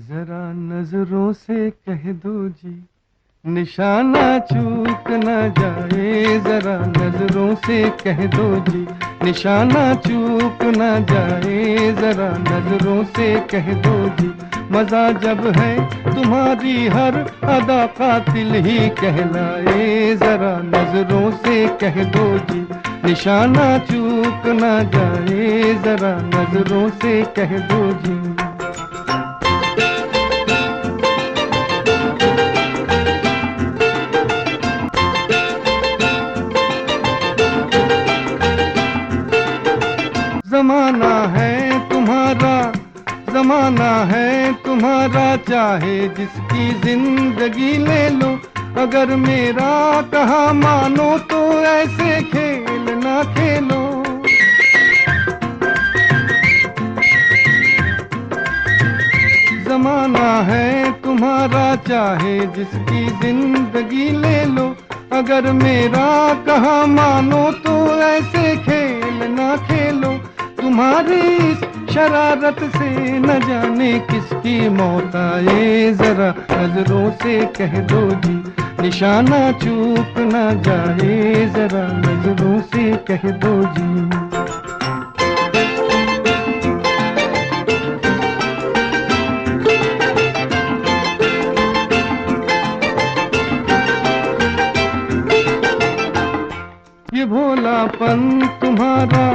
जरा नजरों से कह दो जी, निशाना चूक न जाए। जरा नजरों से कह दो जी, निशाना चूक न जाए। जरा नजरों से कह दो जी, मजा जब है तुम्हारी हर अदा कातिल ही कहलाए। जरा नजरों से कह दो जी, निशाना चूक न जाए। जरा नजरों से कह दो जी। जमाना है तुम्हारा, जमाना है तुम्हारा, चाहे जिसकी जिंदगी ले लो। अगर मेरा कहा मानो तो ऐसे खेल ना खेलो। जमाना है तुम्हारा, चाहे जिसकी जिंदगी ले लो। अगर मेरा कहा मानो तो ऐसे खेल ना खेलो। तुम्हारी इस शरारत से न जाने किसकी मौत आए। जरा नजरों से कह दो जी, निशाना चूक न जाए। जरा नजरों से कह दो जी। ये भोलापन तुम्हारा,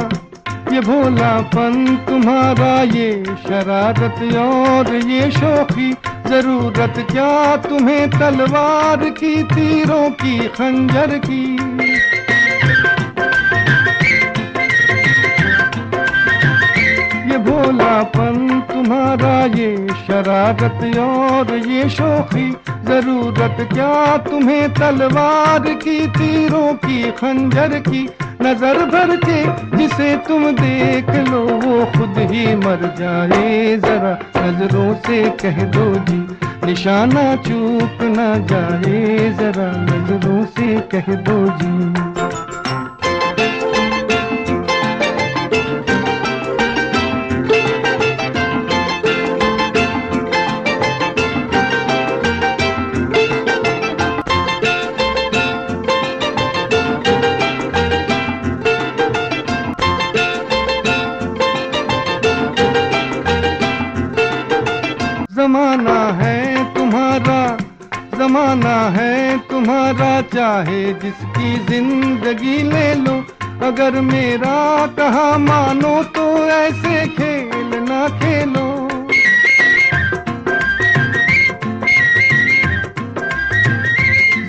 ये भोलापन तुम्हारा, ये शरारत और ये शौखी, जरूरत क्या तुम्हें तलवार की, तीरों की, खंजर की। ये भोलापन तुम्हारा, ये शरारत और ये शौखी, जरूरत क्या तुम्हें तलवार की, तीरों की, खंजर की। नजर भर के जिसे तुम देख लो वो खुद ही मर जाए। जरा नजरों से कह दो जी, निशाना चूक न जाए। जरा नजरों से कह दो जी। जमाना है तुम्हारा, जमाना है तुम्हारा, चाहे जिसकी जिंदगी ले लो। अगर मेरा कहा मानो तो ऐसे खेल ना खेलो।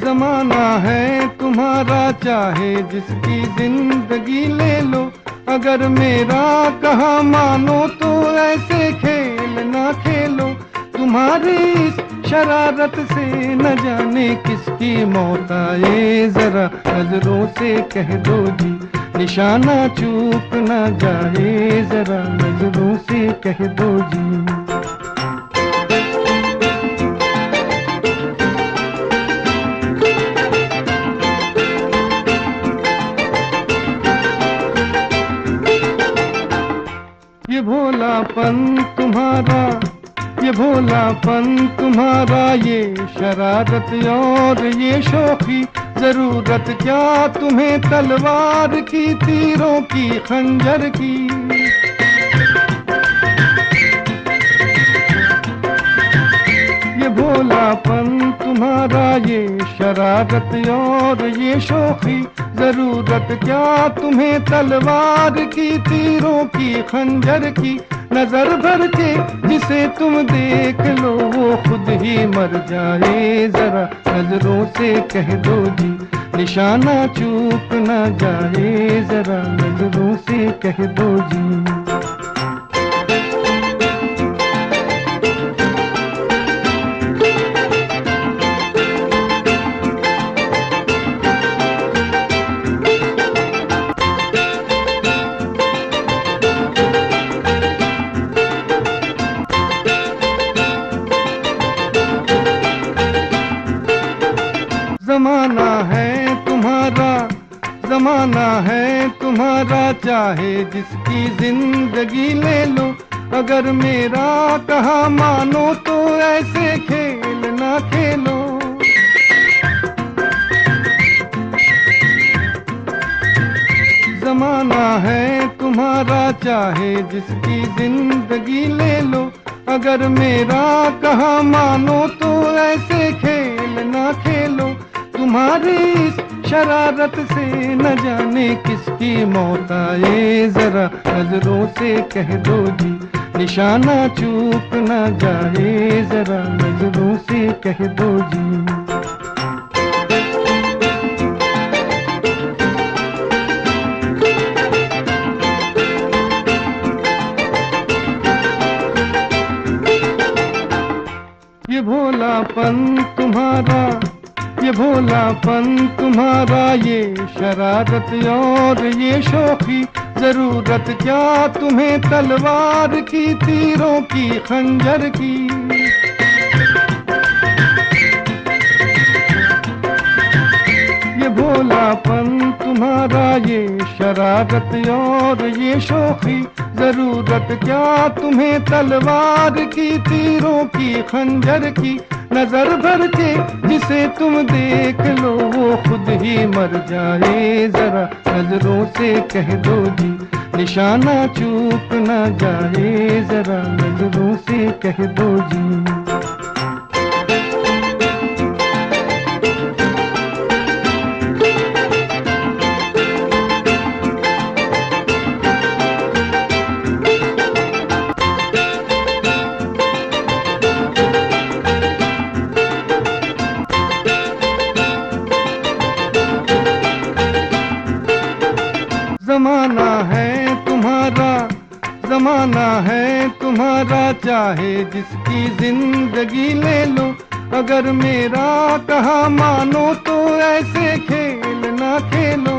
जमाना है तुम्हारा, चाहे जिसकी जिंदगी ले लो। अगर मेरा कहा मानो तो ऐसे खेल ना खेलो। तुम्हारी इस शरारत से न जाने किसकी मौत आए। जरा नजरों से कह दो जी, निशाना चूक न जाए। जरा नजरों से कह दो जी। ये भोलापन तुम्हारा, ये भोलापन तुम्हारा, ये शरारत और ये शौखी, जरूरत क्या तुम्हें तलवार की, तीरों की, खंजर की। ये भोलापन तुम्हारा, ये शरारत और ये शौखी, जरूरत क्या तुम्हें तलवार की, तीरों की, खंजर की। नजर भर के जिसे तुम देख लो वो खुद ही मर जाए। जरा नजरों से कह दो जी, निशाना चूक न जाए। जरा नजरों से कह दो जी। जमाना है तुम्हारा, जमाना है तुम्हारा, चाहे जिसकी जिंदगी ले लो। अगर मेरा कहा मानो तो ऐसे खेल ना खेलो। जमाना है तुम्हारा चाहे जिसकी जिंदगी ले लो। अगर मेरा कहा मानो तो ऐसे खेल ना खेलो। तुम्हारी इस शरारत से न जाने किसकी मौत आए। जरा नजरों से कह दो जी निशाना चूक ना जाए। जरा नजरों से कह दो जी। ये भोलापन तुम्हारा, ये भोलापन तुम्हारा, ये शरारत और ये शौखी, जरूरत क्या तुम्हें तलवार की, तीरों की, खंजर की। ये भोलापन तुम्हारा, ये शरारत और ये शौखी, जरूरत क्या तुम्हें तलवार की, तीरों की, खंजर की। नजर भर के जिसे तुम देख लो वो खुद ही मर जाए। जरा नजरों से कह दो जी निशाना चूक ना जाए। जरा नजरों से कह दो जी। जमाना है तुम्हारा, जमाना है तुम्हारा, चाहे जिसकी जिंदगी ले लो। अगर मेरा कहा मानो तो ऐसे खेल ना खेलो।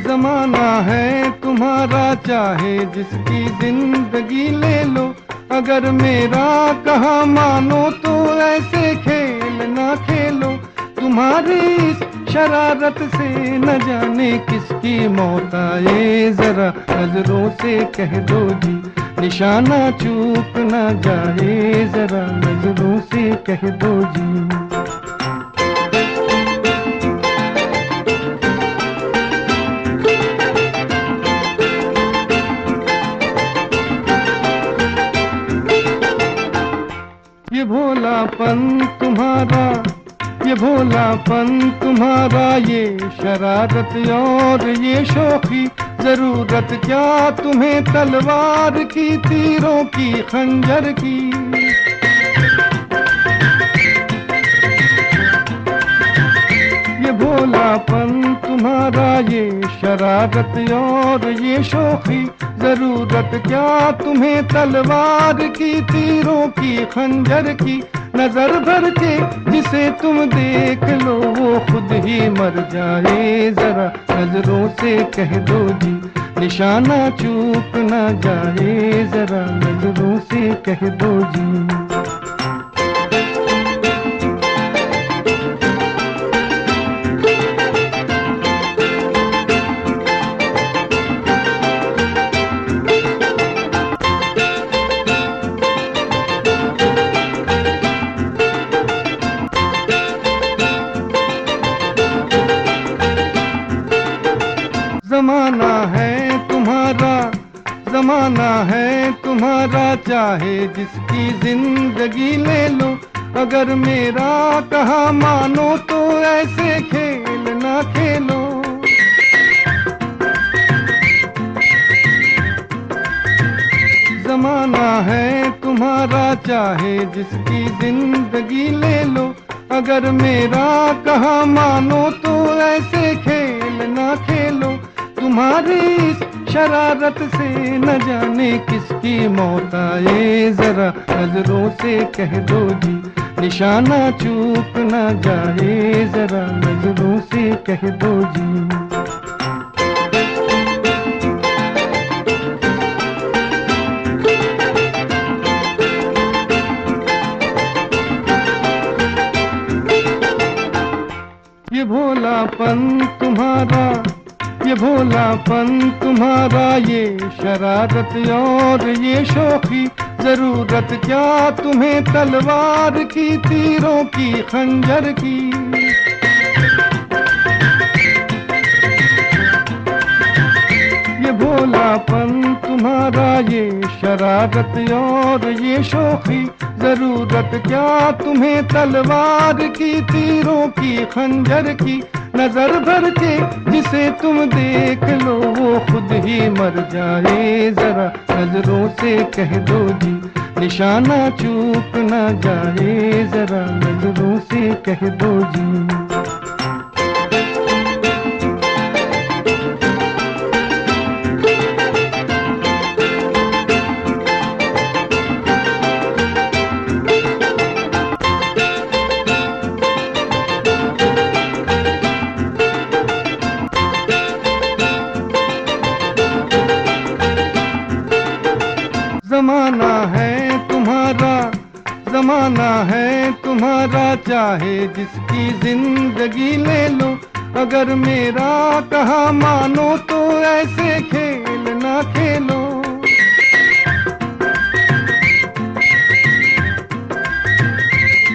जमाना है तुम्हारा, चाहे जिसकी जिंदगी ले लो। अगर मेरा कहा मानो तो ऐसे खेल ना खेलो। तुम्हारी इस शरारत से न जाने किसकी मौत आए। जरा नजरों से कह दो जी निशाना चूक ना जाए। जरा नजरों से कह दो जी। ये भोलापन तुम्हारा, ये भोलापन तुम्हारा, ये शरारत और ये शौखी, जरूरत क्या तुम्हें तलवार की, तीरों की, खंजर की। ये भोलापन तुम्हारा, ये शरारत और ये शौखी, जरूरत क्या तुम्हें तलवार की, तीरों की, खंजर की। नजर भर के जिसे तुम देख लो वो खुद ही मर जाए। जरा नजरों से कह दो जी निशाना चूक ना जाए। जरा नजरों से कह दो जी। जमाना है तुम्हारा, जमाना है तुम्हारा, चाहे जिसकी जिंदगी ले लो। अगर मेरा कहा मानो तो ऐसे खेल ना खेलो। जमाना है तुम्हारा, चाहे जिसकी जिंदगी ले लो। अगर मेरा कहा मानो तो ऐसे खेल ना खेलो। तुम्हारी इस शरारत से न जाने किसकी मौत आए। जरा नजरों से कह दो जी निशाना चूक ना जाए। जरा नजरों से कह दो जी। ये भोलापन तुम्हारा, ये भोलापन तुम्हारा ये शरारत और ये शौखी, जरूरत क्या तुम्हें तलवार की, तीरों की खंजर की। ये भोलापन तुम्हारा ये शरारत और ये शौखी, जरूरत क्या तुम्हें तलवार की, तीरों की खंजर की। नजर भर के जिसे तुम देख लो वो खुद ही मर जाए, जरा नजरों से कह दो जी निशाना चूक ना जाए, जरा नजरों से कह दो जी। जमाना है तुम्हारा, चाहे जिसकी जिंदगी ले लो। अगर मेरा कहा मानो तो ऐसे खेल ना खेलो।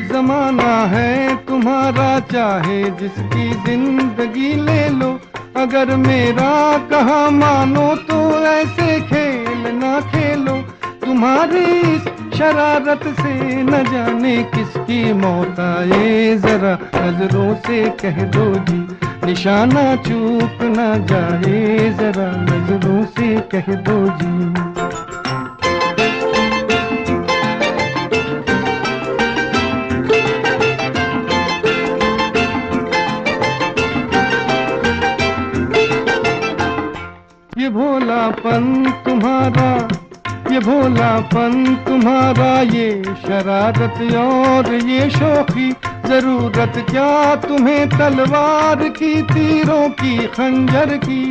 जमाना है तुम्हारा, चाहे जिसकी जिंदगी ले लो। अगर मेरा कहा मानो तो ऐसे खेल ना खेलो। तुम्हारी शरारत से न जाने किसकी मौत आए, जरा नजरों से कह दो जी निशाना चूक ना जाए, जरा नजरों से कह दो जी। ये भोलापन तुम्हारा, ये भोलापन तुम्हारा, ये शरारत और ये शौखी, जरूरत क्या तुम्हें तलवार की, तीरों की खंजर की।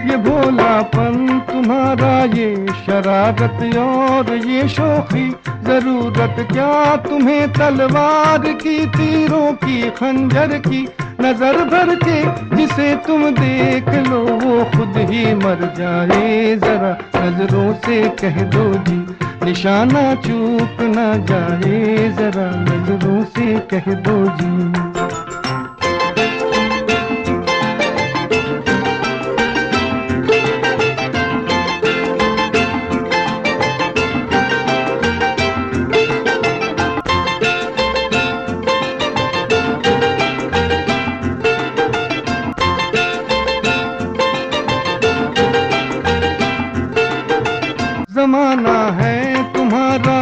ये भोलापन तुम्हारा, ये शरारत और ये शौखी, जरूरत क्या तुम्हें तलवार की, तीरों की खंजर की। नजर भर के जिसे तुम देख लो वो खुद ही मर जाए, जरा नजरों से कह दो जी निशाना चूक ना जाए, जरा नजरों से कह दो जी। जमाना है तुम्हारा,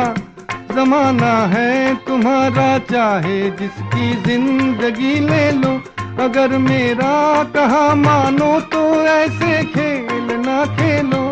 जमाना है तुम्हारा, चाहे जिसकी जिंदगी ले लो। अगर मेरा कहा मानो तो ऐसे खेल ना खेलो।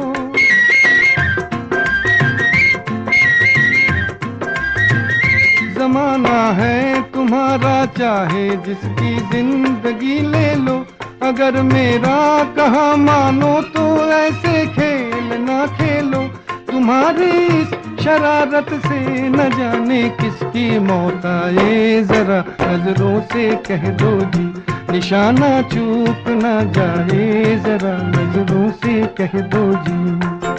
जमाना है तुम्हारा, चाहे जिसकी जिंदगी ले लो। अगर मेरा कहा मानो तो ऐसे खेल ना खेलो। तुम्हारी शरारत से न जाने किसकी मौत आए, जरा नजरों से कह दो जी निशाना चूक ना जाए, जरा नजरों से कह दो जी।